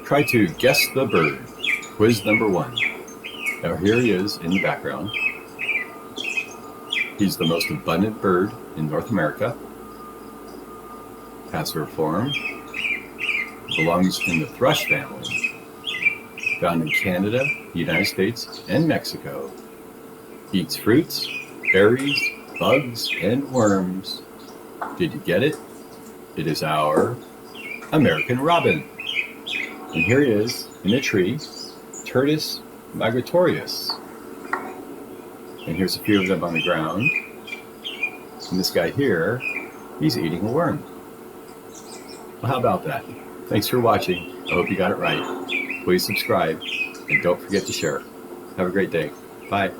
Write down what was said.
Try to guess the bird. Quiz number 1. Now here he is in the background. He's the most abundant bird in North America. Passeriform. Belongs in the thrush family. Found in Canada, the United States, and Mexico. Eats fruits, berries, bugs, and worms. Did you get it? It is our American robin. And here he is in a tree, Turdus migratorius. And here's a few of them on the ground. And this guy here, he's eating a worm. Well, how about that? Thanks for watching. I hope you got it right. Please subscribe and don't forget to share. Have a great day. Bye.